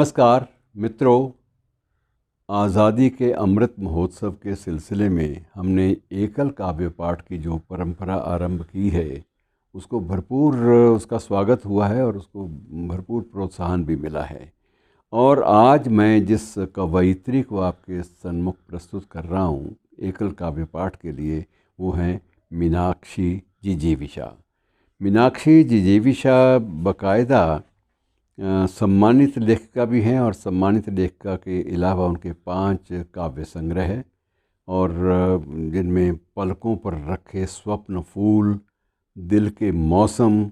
नमस्कार मित्रों। आज़ादी के अमृत महोत्सव के सिलसिले में हमने एकल काव्य पाठ की जो परंपरा आरंभ की है उसको भरपूर उसका स्वागत हुआ है और उसको भरपूर प्रोत्साहन भी मिला है। और आज मैं जिस कवयित्री को आपके सन्मुख प्रस्तुत कर रहा हूँ एकल काव्य पाठ के लिए, वो हैं मीनाक्षी जिजीविषा। मीनाक्षी जिजीविषा बाकायदा सम्मानित लेखिका भी हैं और सम्मानित लेखिका के अलावा उनके 5 काव्य संग्रह हैं और जिनमें पलकों पर रखे स्वप्न फूल, दिल के मौसम,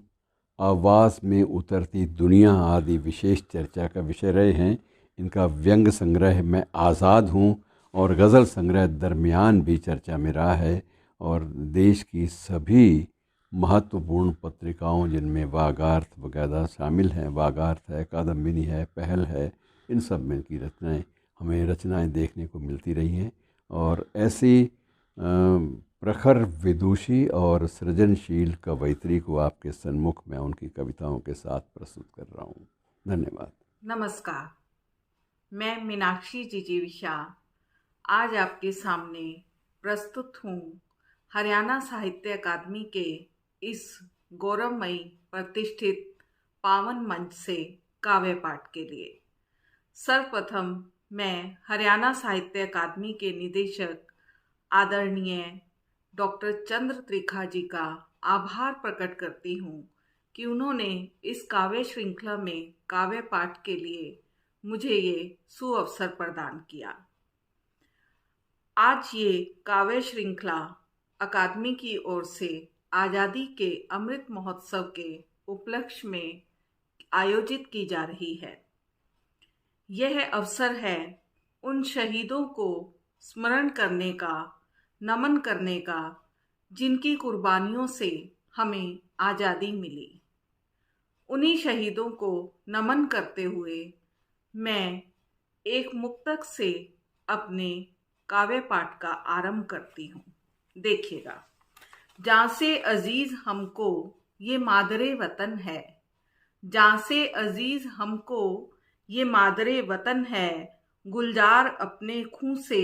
आवाज़ में उतरती दुनिया आदि विशेष चर्चा का विषय रहे हैं। इनका व्यंग संग्रह मैं आज़ाद हूँ और गज़ल संग्रह दरमियान भी चर्चा में रहा है और देश की सभी महत्वपूर्ण पत्रिकाओं जिनमें वागार्थ वगैरह शामिल हैं, वागार्थ है, कादम्बिनी है, पहल है, इन सब में इनकी रचनाएं देखने को मिलती रही हैं। और ऐसी प्रखर विदुषी और सृजनशील कवयित्री को आपके सन्मुख में उनकी कविताओं के साथ प्रस्तुत कर रहा हूँ। धन्यवाद। नमस्कार, मैं मीनाक्षी जिजीविषा आज आपके सामने प्रस्तुत हूँ हरियाणा साहित्य अकादमी के इस गौरवमयी प्रतिष्ठित पावन मंच से काव्य पाठ के लिए। सर्वप्रथम मैं हरियाणा साहित्य अकादमी के निदेशक आदरणीय डॉक्टर चंद्र त्रिखा जी का आभार प्रकट करती हूँ कि उन्होंने इस काव्य श्रृंखला में काव्य पाठ के लिए मुझे ये सुअवसर प्रदान किया। आज ये काव्य श्रृंखला अकादमी की ओर से आज़ादी के अमृत महोत्सव के उपलक्ष्य में आयोजित की जा रही है। यह अवसर है उन शहीदों को स्मरण करने का, नमन करने का, जिनकी कुर्बानियों से हमें आज़ादी मिली। उन्हीं शहीदों को नमन करते हुए मैं एक मुक्तक से अपने काव्य पाठ का आरंभ करती हूँ। देखिएगा। जहाँ से अजीज हमको ये मादरे वतन है, जहाँ से अजीज हमको ये मादरे वतन है, गुलजार अपने खून से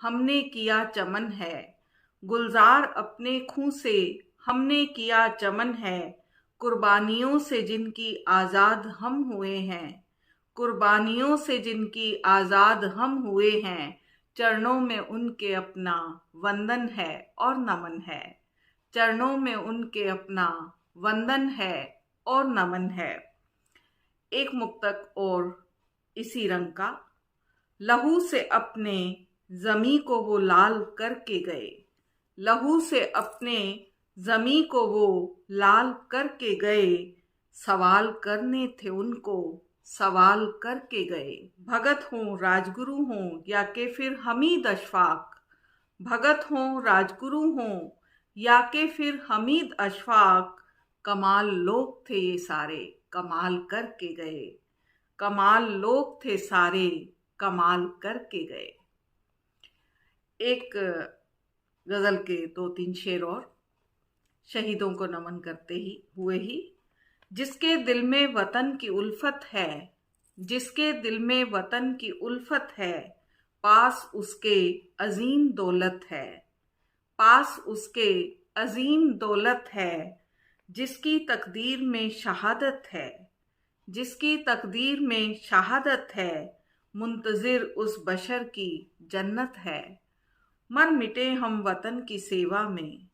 हमने किया चमन है, गुलजार अपने खून से हमने किया चमन है, कुर्बानियों से जिनकी आज़ाद हम हुए हैं, कुर्बानियों से जिनकी आज़ाद हम हुए हैं, चरणों में उनके अपना वंदन है और नमन है, चरणों में उनके अपना वंदन है और नमन है। एक मुक्तक और इसी रंग का। लहू से अपने ज़मी को वो लाल करके गए, लहू से अपने ज़मी को वो लाल करके गए, सवाल करने थे उनको सवाल करके गए। भगत हों राजगुरु हों या के फिर हमीद अशफाक, भगत हों राजगुरु हों या के फिर हमीद अशफाक, कमाल लोग थे ये सारे कमाल करके गए, कमाल लोग थे सारे कमाल करके गए। एक गज़ल के 2-3 शेर और। शहीदों को नमन करते ही हुए ही, जिसके दिल में वतन की उल्फत है, जिसके दिल में वतन की उल्फत है, पास उसके अजीम दौलत है, पास उसके अजीम दौलत है, जिसकी तकदीर में शहादत है, जिसकी तकदीर में शहादत है, मुंतज़िर उस बशर की जन्नत है। मर मिटे हम वतन की सेवा में,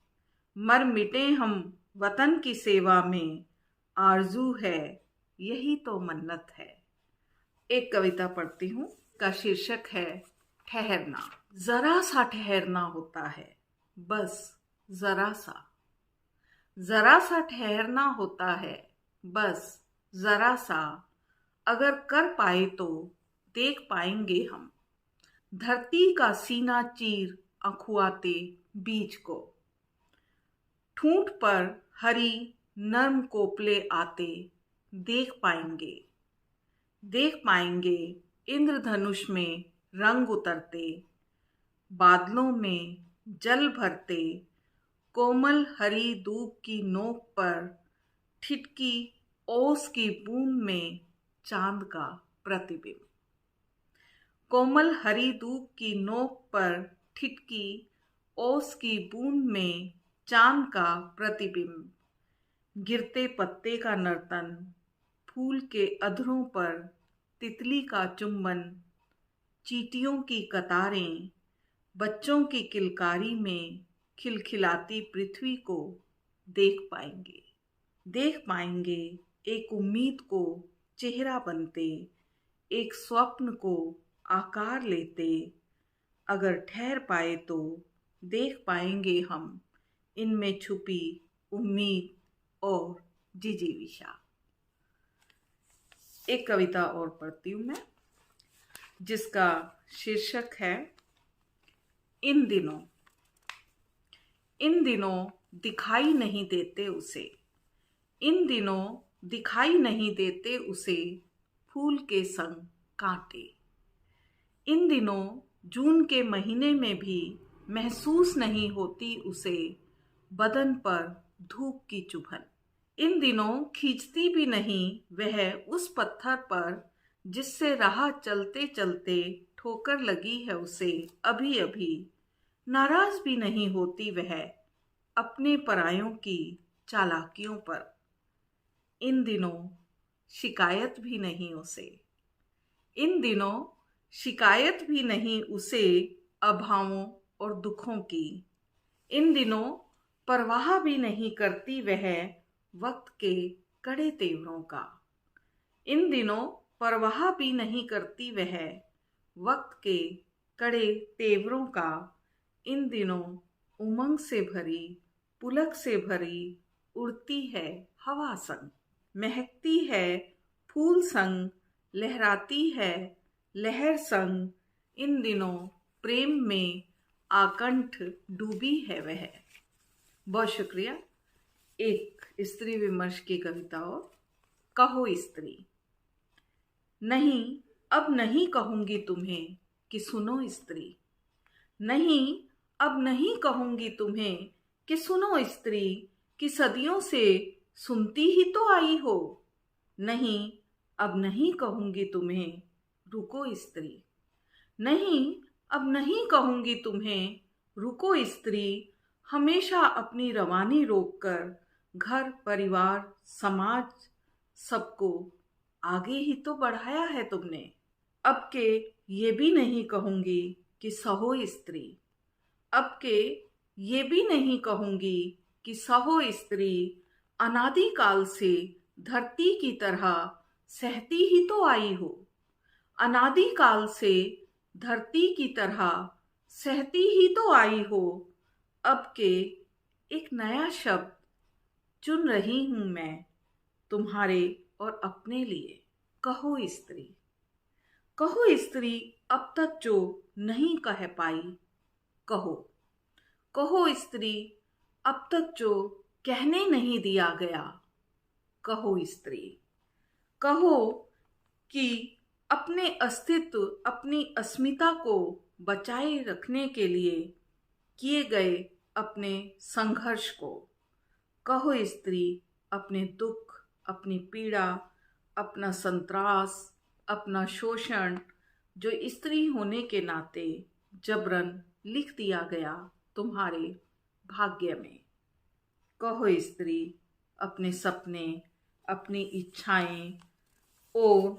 मर मिटे हम वतन की सेवा में, आरजू है यही तो मन्नत है। एक कविता पढ़ती हूँ, का शीर्षक है ठहरना। जरा सा ठहरना होता है, बस जरा सा, जरा सा ठहरना होता है, बस जरा सा, अगर कर पाए तो देख पाएंगे हम, धरती का सीना चीर अखुआते बीज को, ठूंठ पर हरी नर्म कोपले आते देख पाएंगे, देख पाएंगे इंद्रधनुष में रंग उतरते, बादलों में जल भरते, कोमल हरी दूब की नोक पर ठिठकी ओस की बूंद में चांद का प्रतिबिंब। कोमल हरी धूप की नोक पर ठिठकी ओस की बूंद में चांद का प्रतिबिंब। गिरते पत्ते का नर्तन, फूल के अधरों पर तितली का चुंबन, चींटियों की कतारें, बच्चों की किलकारी में खिलखिलाती पृथ्वी को देख पाएंगे एक उम्मीद को चेहरा बनते, एक स्वप्न को आकार लेते। अगर ठहर पाए तो देख पाएंगे हम इनमें छुपी उम्मीद और जिजीविशा। एक कविता और पढ़ती हूँ मैं, जिसका शीर्षक है इन दिनों। इन दिनों दिखाई नहीं देते उसे, इन दिनों दिखाई नहीं देते उसे फूल के संग कांटे। इन दिनों जून के महीने में भी महसूस नहीं होती उसे बदन पर धूप की चुभन। इन दिनों खींचती भी नहीं वह उस पत्थर पर जिससे राह चलते चलते ठोकर लगी है उसे अभी अभी। नाराज भी नहीं होती वह अपने परायों की चालाकियों पर। इन दिनों शिकायत भी नहीं उसे, इन दिनों शिकायत भी नहीं उसे अभावों और दुखों की। इन दिनों परवाह भी नहीं करती वह वक्त के कड़े तेवरों का। इन दिनों परवाह भी नहीं करती वह वक्त के कड़े तेवरों का। इन दिनों उमंग से भरी, पुलक से भरी उड़ती है हवा संग, महकती है फूल संग, लहराती है लहर संग। इन दिनों प्रेम में आकंठ डूबी है वह। बहुत शुक्रिया। एक स्त्री विमर्श की कविता और कहो स्त्री। नहीं, अब नहीं कहूंगी तुम्हें कि सुनो स्त्री। नहीं, अब नहीं कहूंगी तुम्हें कि सुनो स्त्री, कि सदियों से सुनती ही तो आई हो। नहीं, अब नहीं कहूंगी तुम्हें रुको स्त्री। नहीं, अब नहीं कहूंगी तुम्हें रुको स्त्री। हमेशा अपनी रवानी रोककर घर परिवार समाज सबको आगे ही तो बढ़ाया है तुमने। अब के ये भी नहीं कहूंगी कि सहो स्त्री। अब के ये भी नहीं कहूंगी कि सहो स्त्री। अनादिकाल से धरती की तरह सहती ही तो आई हो। अनादिकाल से धरती की तरह सहती ही तो आई हो। अब के एक नया शब्द चुन रही हूं मैं तुम्हारे और अपने लिए। कहो स्त्री। कहो स्त्री, अब तक जो नहीं कह पाई कहो। कहो स्त्री, अब तक जो कहने नहीं दिया गया कहो स्त्री। कहो कि अपने अस्तित्व, अपनी अस्मिता को बचाए रखने के लिए किए गए अपने संघर्ष को। कहो स्त्री, अपने दुख, अपनी पीड़ा, अपना संत्रास, अपना शोषण जो स्त्री होने के नाते जबरन लिख दिया गया तुम्हारे भाग्य में। कहो स्त्री, अपने सपने, अपनी इच्छाएं और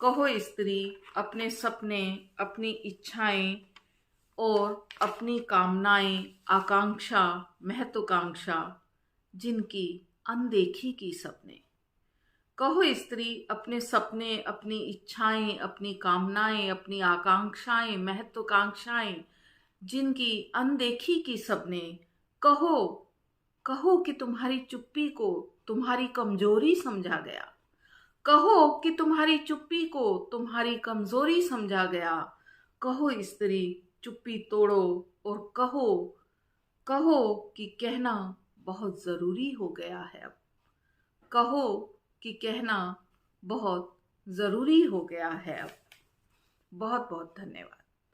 कहो स्त्री, अपने सपने, अपनी इच्छाएं और अपनी कामनाएं, आकांक्षा, महत्वाकांक्षा जिनकी अनदेखी की सबने। कहो स्त्री, अपने सपने, अपनी इच्छाएं, अपनी कामनाएं, अपनी आकांक्षाएं, महत्वाकांक्षाएं जिनकी अनदेखी की सबने। कहो, कहो कि तुम्हारी चुप्पी को तुम्हारी कमजोरी समझा गया। कहो कि तुम्हारी चुप्पी को तुम्हारी कमजोरी समझा गया। कहो स्त्री, चुप्पी तोड़ो और कहो, कहो कि कहना बहुत जरूरी हो गया है अब। कहो कि कहना बहुत जरूरी हो गया है अब। बहुत बहुत धन्यवाद।